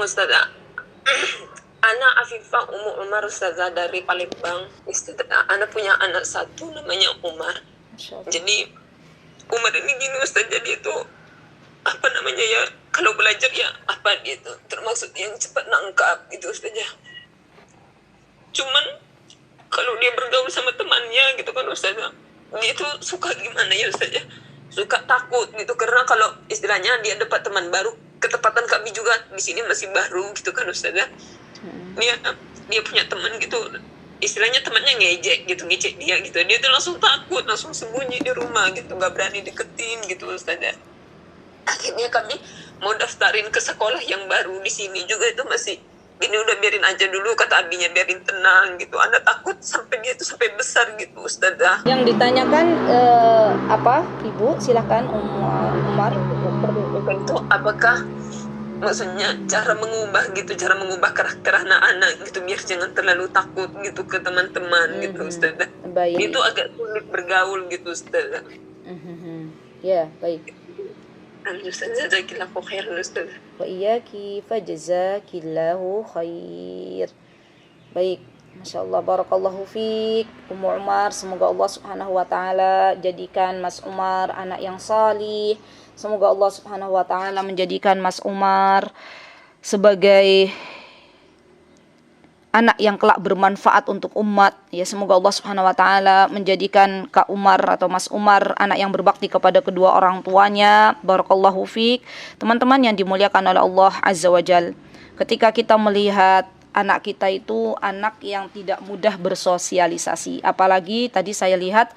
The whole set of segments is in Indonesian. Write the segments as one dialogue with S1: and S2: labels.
S1: Ustazah. Anak Afifah Umar Ustazah dari Palembang. Ustazah, anak punya anak satu namanya Umar. Jadi Umar ini gini Ustazah, dia itu apa namanya ya, kalau belajar ya apa gitu, termasuk yang cepat nangkap gitu Ustazah. Cuman kalau dia bergaul sama temannya gitu kan Ustazah, dia itu suka gimana ya Ustazah, suka takut gitu, karena kalau istilahnya dia dapat teman baru, ketepatan kami juga di sini masih baru gitu kan Ustazah. Dia punya teman gitu, istilahnya temannya ngejek dia gitu, dia tuh langsung takut, langsung sembunyi di rumah gitu, nggak berani deketin gitu Ustazah. Akhirnya kami mau daftarin ke sekolah yang baru di sini juga, itu masih ini udah biarin aja dulu kata abinya, biarin tenang gitu, anak takut sampai dia itu sampai besar gitu Ustazah.
S2: Yang ditanyakan apa Ibu, silahkan Umar.
S1: Itu apakah maksudnya cara mengubah karakter anak-anak gitu biar jangan terlalu takut gitu ke teman-teman gitu Ustazah.
S2: Baik.
S1: Itu agak sulit bergaul gitu Ustazah.
S2: Ya, baik.
S1: Ustazah, jazakillahu khairan Ustazah.
S2: Wa iyyaki fajazakillahu khair. Baik, Masya Allah, barakallahu fiik Ummu Umar. Semoga Allah subhanahu wa ta'ala jadikan Mas Umar anak yang salih. Semoga Allah subhanahu wa ta'ala menjadikan Mas Umar sebagai anak yang kelak bermanfaat untuk umat. Ya, semoga Allah subhanahu wa ta'ala menjadikan Kak Umar atau Mas Umar anak yang berbakti kepada kedua orang tuanya. Barakallahu fiik. Teman-teman yang dimuliakan oleh Allah Azza wa Jal, ketika kita melihat anak kita itu anak yang tidak mudah bersosialisasi, apalagi tadi saya lihat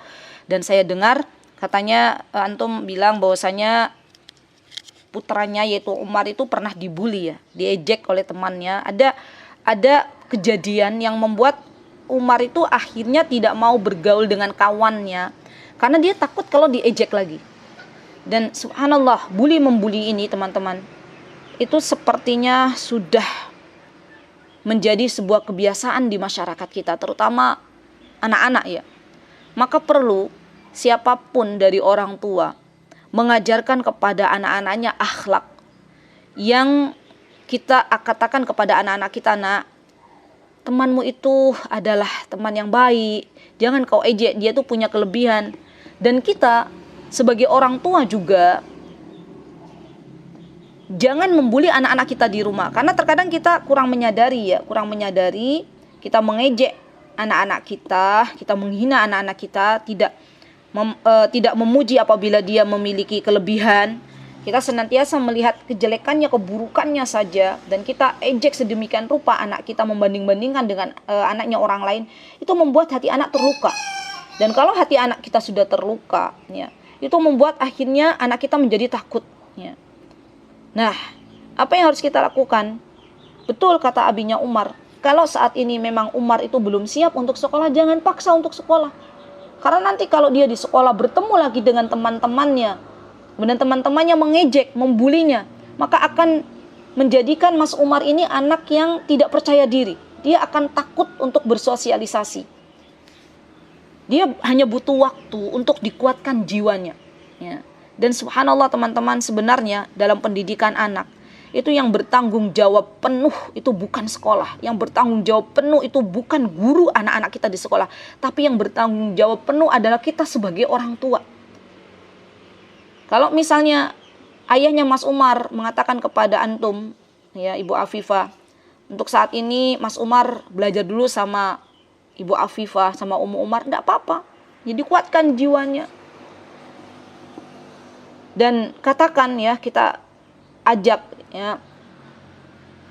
S2: dan saya dengar katanya antum bilang bahwasanya putranya yaitu Umar itu pernah dibully ya, diejek oleh temannya. Ada kejadian yang membuat Umar itu akhirnya tidak mau bergaul dengan kawannya karena dia takut kalau diejek lagi. Dan subhanallah, bully-membuli ini teman-teman itu sepertinya sudah menjadi sebuah kebiasaan di masyarakat kita, terutama anak-anak ya. Maka perlu siapapun dari orang tua mengajarkan kepada anak-anaknya akhlak yang kita katakan kepada anak-anak kita, nak, temanmu itu adalah teman yang baik, jangan kau ejek, dia tuh punya kelebihan. Dan kita sebagai orang tua juga jangan membuli anak-anak kita di rumah, karena terkadang kita kurang menyadari, kita mengejek anak-anak kita menghina anak-anak kita, tidak memuji apabila dia memiliki kelebihan. Kita senantiasa melihat kejelekannya, keburukannya saja, dan kita ejek sedemikian rupa anak kita, membanding-bandingkan dengan anaknya orang lain. Itu membuat hati anak terluka. Dan kalau hati anak kita sudah terluka, ya, itu membuat akhirnya anak kita menjadi takut. Ya. Nah, apa yang harus kita lakukan? Betul kata abinya Umar. Kalau saat ini memang Umar itu belum siap untuk sekolah, jangan paksa untuk sekolah. Karena nanti kalau dia di sekolah bertemu lagi dengan teman-temannya, kemudian teman-temannya mengejek, membulinya, maka akan menjadikan Mas Umar ini anak yang tidak percaya diri. Dia akan takut untuk bersosialisasi. Dia hanya butuh waktu untuk dikuatkan jiwanya. Ya. Dan subhanallah teman-teman, sebenarnya dalam pendidikan anak, itu yang bertanggung jawab penuh itu bukan sekolah. Yang bertanggung jawab penuh itu bukan guru anak-anak kita di sekolah. Tapi yang bertanggung jawab penuh adalah kita sebagai orang tua. Kalau misalnya ayahnya Mas Umar mengatakan kepada antum, ya Ibu Afifah, untuk saat ini Mas Umar belajar dulu sama Ibu Afifah, sama Ummu Umar, enggak apa-apa. Jadi kuatkan jiwanya. Dan katakan ya, kita ajak ya,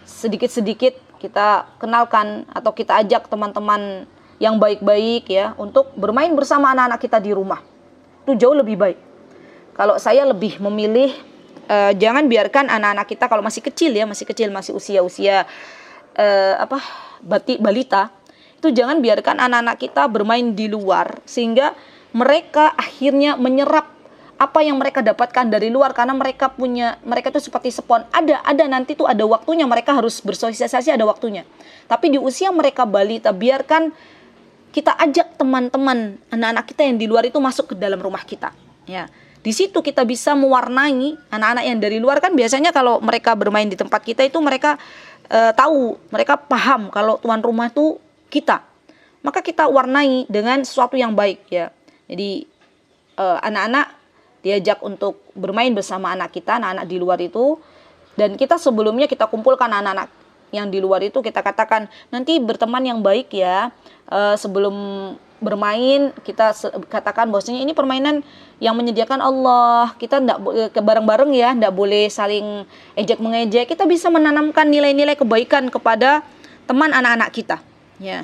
S2: sedikit-sedikit kita kenalkan atau kita ajak teman-teman yang baik-baik ya untuk bermain bersama anak-anak kita di rumah. Itu jauh lebih baik. Kalau saya lebih memilih jangan biarkan anak-anak kita kalau masih kecil, masih usia balita, itu jangan biarkan anak-anak kita bermain di luar sehingga mereka akhirnya menyerap apa yang mereka dapatkan dari luar, karena mereka itu seperti spon. Ada nanti tuh ada waktunya mereka harus bersosialisasi, ada waktunya. Tapi di usia mereka balita, biarkan kita ajak teman-teman anak-anak kita yang di luar itu masuk ke dalam rumah kita, ya. Di situ kita bisa mewarnai anak-anak yang dari luar. Kan biasanya kalau mereka bermain di tempat kita itu mereka tahu, mereka paham kalau tuan rumah itu kita. Maka kita warnai dengan sesuatu yang baik ya. Jadi anak-anak diajak untuk bermain bersama anak kita, anak-anak di luar itu. Dan kita sebelumnya kita kumpulkan anak-anak yang di luar itu, kita katakan nanti berteman yang baik ya. Sebelum bermain kita katakan bahwasanya ini permainan yang menyediakan Allah. Kita enggak bareng-bareng ya, enggak boleh saling ejek mengejek. Kita bisa menanamkan nilai-nilai kebaikan kepada teman anak-anak kita ya.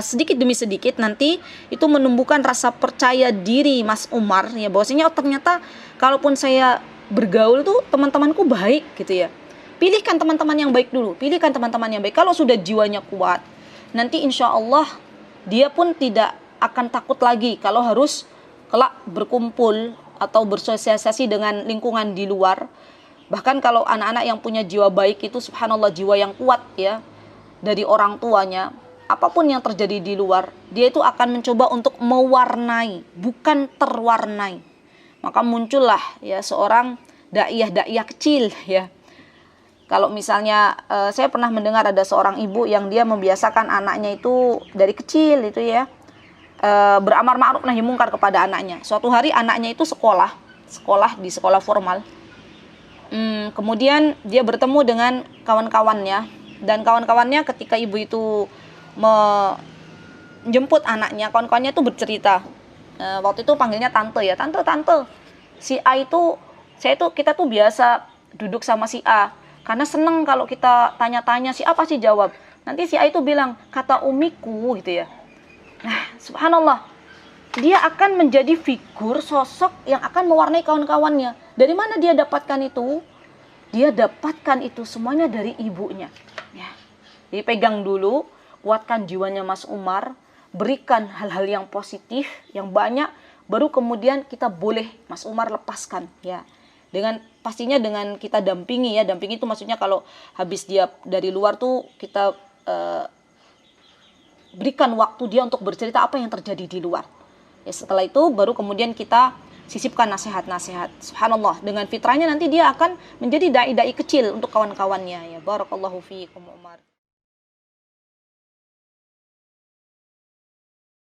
S2: Sedikit demi sedikit nanti itu menumbuhkan rasa percaya diri Mas Umar ya, bahwasanya ternyata kalaupun saya bergaul tuh teman-temanku baik gitu ya. Pilihkan teman-teman yang baik dulu, pilihkan teman-teman yang baik. Kalau sudah jiwanya kuat, nanti insya Allah dia pun tidak akan takut lagi kalau harus kelak berkumpul atau bersosialisasi dengan lingkungan di luar. Bahkan kalau anak-anak yang punya jiwa baik itu subhanallah, jiwa yang kuat ya dari orang tuanya, apapun yang terjadi di luar, dia itu akan mencoba untuk mewarnai, bukan terwarnai. Maka muncullah ya seorang daiyah kecil ya. Kalau misalnya saya pernah mendengar ada seorang ibu yang dia membiasakan anaknya itu dari kecil itu ya beramar ma'ruf nahi mungkar kepada anaknya. Suatu hari anaknya itu sekolah di sekolah formal. Kemudian dia bertemu dengan kawan-kawannya, dan kawan-kawannya ketika ibu itu menjemput anaknya, kawan-kawannya itu bercerita. Waktu itu panggilnya tante ya, tante si A itu kita tuh biasa duduk sama si A karena seneng kalau kita tanya-tanya si A pasti jawab. Nanti si A itu bilang kata umiku gitu ya. Nah subhanallah, dia akan menjadi figur sosok yang akan mewarnai kawan-kawannya. Dari mana dia dapatkan itu? Dia dapatkan itu semuanya dari ibunya ya. Jadi pegang dulu, kuatkan jiwanya Mas Umar, berikan hal-hal yang positif yang banyak, baru kemudian kita boleh Mas Umar lepaskan ya. Pastinya dengan kita dampingi ya. Dampingi itu maksudnya kalau habis dia dari luar tuh kita berikan waktu dia untuk bercerita apa yang terjadi di luar. Ya setelah itu baru kemudian kita sisipkan nasihat-nasihat. Subhanallah, dengan fitrahnya nanti dia akan menjadi dai-dai kecil untuk kawan-kawannya ya. Barakallahu fiikum Umar.